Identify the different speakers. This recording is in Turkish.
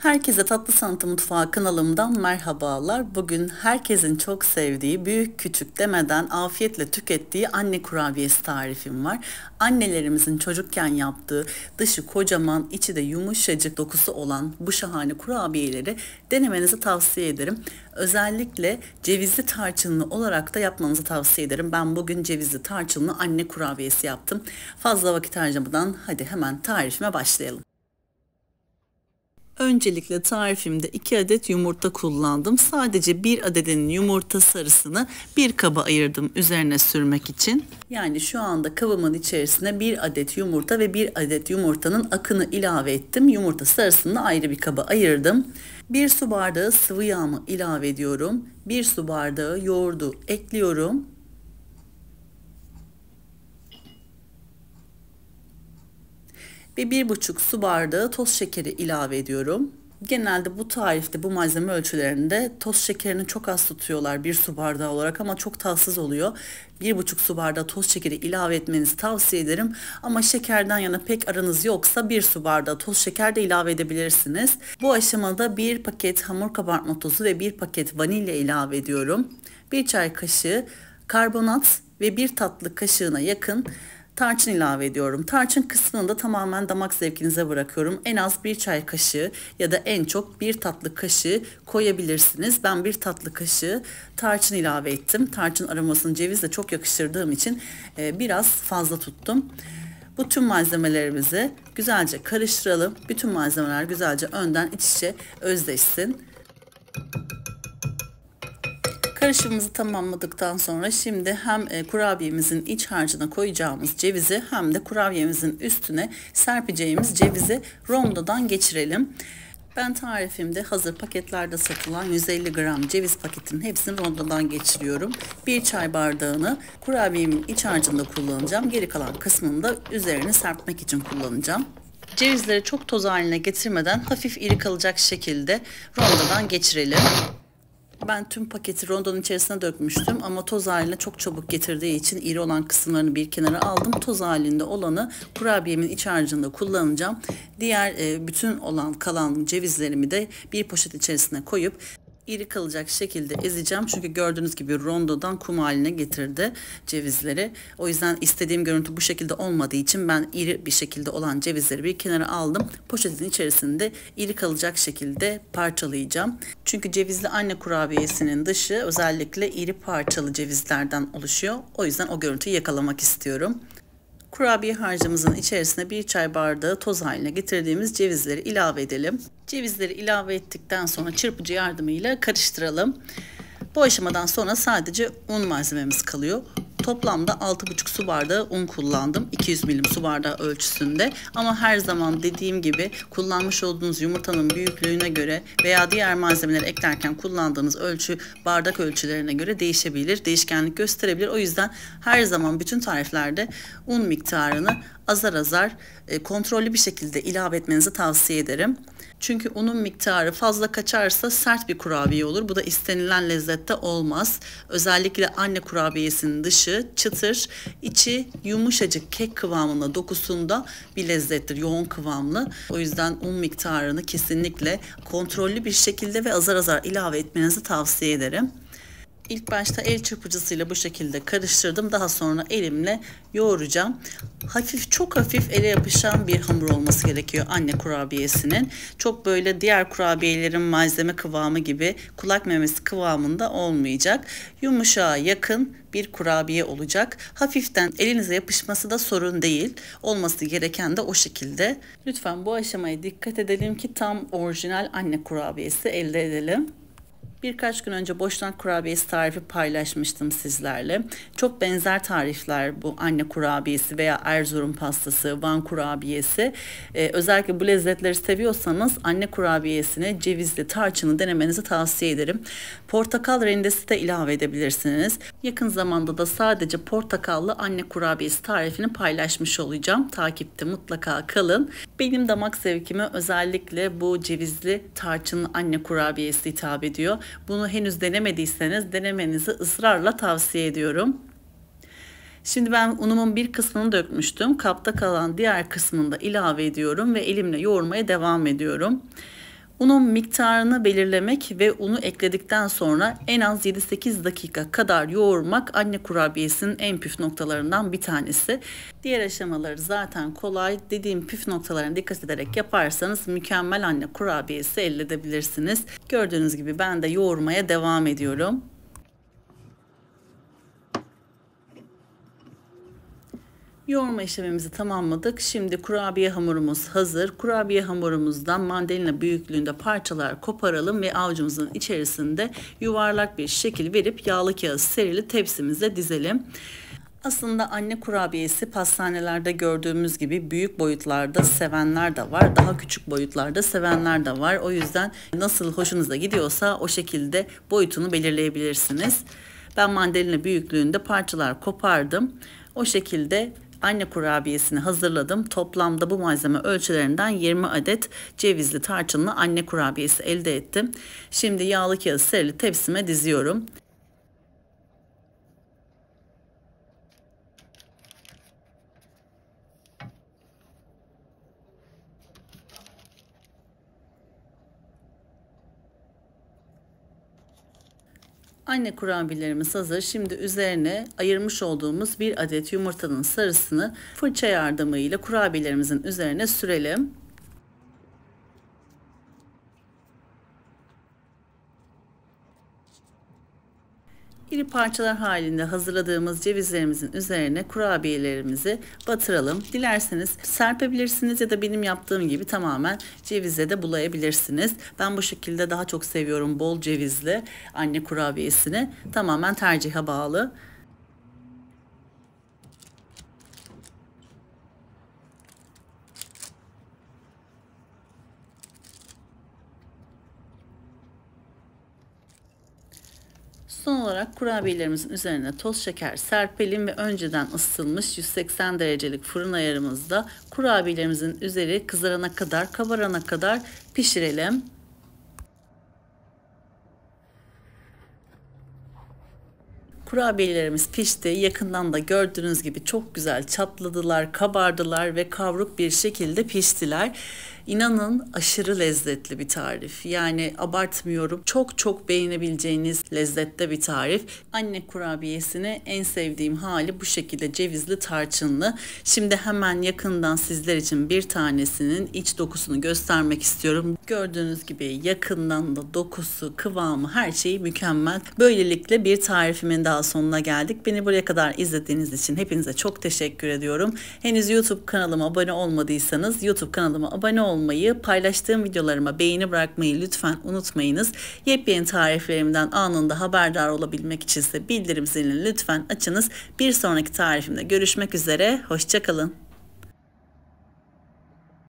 Speaker 1: Herkese Tatlı Sanatı Mutfağı kanalımdan merhabalar. Bugün herkesin çok sevdiği, büyük küçük demeden afiyetle tükettiği anne kurabiyesi tarifim var. Annelerimizin çocukken yaptığı, dışı kocaman, içi de yumuşacık dokusu olan bu şahane kurabiyeleri denemenizi tavsiye ederim. Özellikle cevizli tarçınlı olarak da yapmanızı tavsiye ederim. Ben bugün cevizli tarçınlı anne kurabiyesi yaptım. Fazla vakit harcamadan hadi hemen tarifime başlayalım. Öncelikle tarifimde 2 adet yumurta kullandım. Sadece bir adedin yumurta sarısını bir kaba ayırdım üzerine sürmek için. Yani şu anda kabımın içerisine 1 adet yumurta ve 1 adet yumurtanın akını ilave ettim. Yumurta sarısını ayrı bir kaba ayırdım. 1 su bardağı sıvı yağımı ilave ediyorum. 1 su bardağı yoğurdu ekliyorum. Ve 1,5 su bardağı toz şekeri ilave ediyorum. Genelde bu tarifte bu malzeme ölçülerinde toz şekerini çok az tutuyorlar 1 su bardağı olarak ama çok tatsız oluyor. 1,5 su bardağı toz şekeri ilave etmenizi tavsiye ederim. Ama şekerden yana pek aranız yoksa 1 su bardağı toz şeker de ilave edebilirsiniz. Bu aşamada 1 paket hamur kabartma tozu ve 1 paket vanilya ilave ediyorum. 1 çay kaşığı karbonat ve 1 tatlı kaşığına yakın tarçın ilave ediyorum. Tarçın kısmını da tamamen damak zevkinize bırakıyorum. En az 1 çay kaşığı ya da en çok 1 tatlı kaşığı koyabilirsiniz. Ben 1 tatlı kaşığı tarçın ilave ettim. Tarçın aromasını cevizle çok yakıştırdığım için biraz fazla tuttum. Bu tüm malzemelerimizi güzelce karıştıralım. Bütün malzemeler güzelce önden iç içe özleşsin. Karışımımızı tamamladıktan sonra şimdi hem kurabiyemizin iç harcına koyacağımız cevizi hem de kurabiyemizin üstüne serpeceğimiz cevizi rondodan geçirelim. Ben tarifimde hazır paketlerde satılan 150 gram ceviz paketinin hepsini rondodan geçiriyorum. 1 çay bardağını kurabiyemin iç harcında kullanacağım. Geri kalan kısmını da üzerine serpmek için kullanacağım. Cevizleri çok toz haline getirmeden hafif iri kalacak şekilde rondodan geçirelim. Ben tüm paketi rondonun içerisine dökmüştüm ama toz haline çok çabuk getirdiği için iri olan kısımlarını bir kenara aldım. Toz halinde olanı kurabiyemin iç harcında kullanacağım. Diğer bütün olan kalan cevizlerimi de bir poşet içerisine koyup iri kalacak şekilde ezeceğim. Çünkü gördüğünüz gibi rondodan kum haline getirdi cevizleri. O yüzden istediğim görüntü bu şekilde olmadığı için ben iri bir şekilde olan cevizleri bir kenara aldım. Poşetin içerisinde iri kalacak şekilde parçalayacağım. Çünkü cevizli anne kurabiyesinin dışı özellikle iri parçalı cevizlerden oluşuyor. O yüzden o görüntüyü yakalamak istiyorum. Kurabiye harcımızın içerisine 1 çay bardağı toz haline getirdiğimiz cevizleri ilave edelim. Cevizleri ilave ettikten sonra çırpıcı yardımıyla karıştıralım. Bu aşamadan sonra sadece un malzememiz kalıyor. Toplamda 6,5 su bardağı un kullandım. 200 milim su bardağı ölçüsünde. Ama her zaman dediğim gibi kullanmış olduğunuz yumurtanın büyüklüğüne göre veya diğer malzemeleri eklerken kullandığınız ölçü bardak ölçülerine göre değişebilir. Değişkenlik gösterebilir. O yüzden her zaman bütün tariflerde un miktarını azar azar kontrollü bir şekilde ilave etmenizi tavsiye ederim. Çünkü unun miktarı fazla kaçarsa sert bir kurabiye olur. Bu da istenilen lezzette olmaz. Özellikle anne kurabiyesinin dışı çıtır, içi yumuşacık kek kıvamında, dokusunda bir lezzettir, yoğun kıvamlı. O yüzden un miktarını kesinlikle kontrollü bir şekilde ve azar azar ilave etmenizi tavsiye ederim. İlk başta el çırpıcısıyla bu şekilde karıştırdım. Daha sonra elimle yoğuracağım. Çok hafif ele yapışan bir hamur olması gerekiyor anne kurabiyesinin. Çok böyle diğer kurabiyelerin malzeme kıvamı gibi kulak memesi kıvamında olmayacak. Yumuşağa yakın bir kurabiye olacak. Hafiften elinize yapışması da sorun değil. Olması gereken de o şekilde. Lütfen bu aşamaya dikkat edelim ki tam orijinal anne kurabiyesi elde edelim. Birkaç gün önce boşnak kurabiyesi tarifi paylaşmıştım sizlerle. Çok benzer tarifler bu anne kurabiyesi veya Erzurum pastası, Van kurabiyesi. Özellikle bu lezzetleri seviyorsanız anne kurabiyesine cevizli tarçını denemenizi tavsiye ederim. Portakal rendesi de ilave edebilirsiniz. Yakın zamanda da sadece portakallı anne kurabiyesi tarifini paylaşmış olacağım. Takipte mutlaka kalın. Benim damak zevkime özellikle bu cevizli tarçınlı anne kurabiyesi hitap ediyor. Bunu henüz denemediyseniz denemenizi ısrarla tavsiye ediyorum. Şimdi ben unumun bir kısmını dökmüştüm. Kapta kalan diğer kısmını da ilave ediyorum ve elimle yoğurmaya devam ediyorum. Unun miktarını belirlemek ve unu ekledikten sonra en az 7-8 dakika kadar yoğurmak anne kurabiyesinin en püf noktalarından bir tanesi. Diğer aşamaları zaten kolay. Dediğim püf noktalarına dikkat ederek yaparsanız mükemmel anne kurabiyesi elde edebilirsiniz. Gördüğünüz gibi ben de yoğurmaya devam ediyorum. Yoğurma işlemimizi tamamladık. Şimdi kurabiye hamurumuz hazır. Kurabiye hamurumuzdan mandalina büyüklüğünde parçalar koparalım ve avucumuzun içerisinde yuvarlak bir şekil verip yağlı kağıt serili tepsimize dizelim. Aslında anne kurabiyesi pastanelerde gördüğümüz gibi büyük boyutlarda sevenler de var. Daha küçük boyutlarda sevenler de var. O yüzden nasıl hoşunuza gidiyorsa o şekilde boyutunu belirleyebilirsiniz. Ben mandalina büyüklüğünde parçalar kopardım. O şekilde anne kurabiyesini hazırladım. Toplamda bu malzeme ölçülerinden 20 adet cevizli tarçınlı anne kurabiyesi elde ettim. Şimdi yağlı kağıt serili tepsime diziyorum. Anne kurabiyelerimiz hazır. Şimdi üzerine ayırmış olduğumuz bir adet yumurtanın sarısını fırça yardımıyla kurabiyelerimizin üzerine sürelim. İri parçalar halinde hazırladığımız cevizlerimizin üzerine kurabiyelerimizi batıralım. Dilerseniz serpebilirsiniz ya da benim yaptığım gibi tamamen cevize de bulayabilirsiniz. Ben bu şekilde daha çok seviyorum bol cevizli anne kurabiyesini. Tamamen tercihe bağlı. Son olarak kurabiyelerimizin üzerine toz şeker serpelim ve önceden ısıtılmış 180 derecelik fırın ayarımızda kurabiyelerimizin üzeri kızarana kadar, kabarana kadar pişirelim. Kurabiyelerimiz pişti. Yakından da gördüğünüz gibi çok güzel çatladılar, kabardılar ve kavruk bir şekilde piştiler. İnanın aşırı lezzetli bir tarif. Yani abartmıyorum. Çok çok beğenebileceğiniz lezzette bir tarif. Anne kurabiyesini en sevdiğim hali bu şekilde cevizli tarçınlı. Şimdi hemen yakından sizler için bir tanesinin iç dokusunu göstermek istiyorum. Gördüğünüz gibi yakından da dokusu, kıvamı her şeyi mükemmel. Böylelikle bir tarifimin daha sonuna geldik. Beni buraya kadar izlediğiniz için hepinize çok teşekkür ediyorum. Henüz YouTube kanalıma abone olmadıysanız YouTube kanalıma abone olmayı, paylaştığım videolarıma beğeni bırakmayı lütfen unutmayınız. Yepyeni tariflerimden anında haberdar olabilmek için ise bildirim zilini lütfen açınız. Bir sonraki tarifimde görüşmek üzere. Hoşça kalın.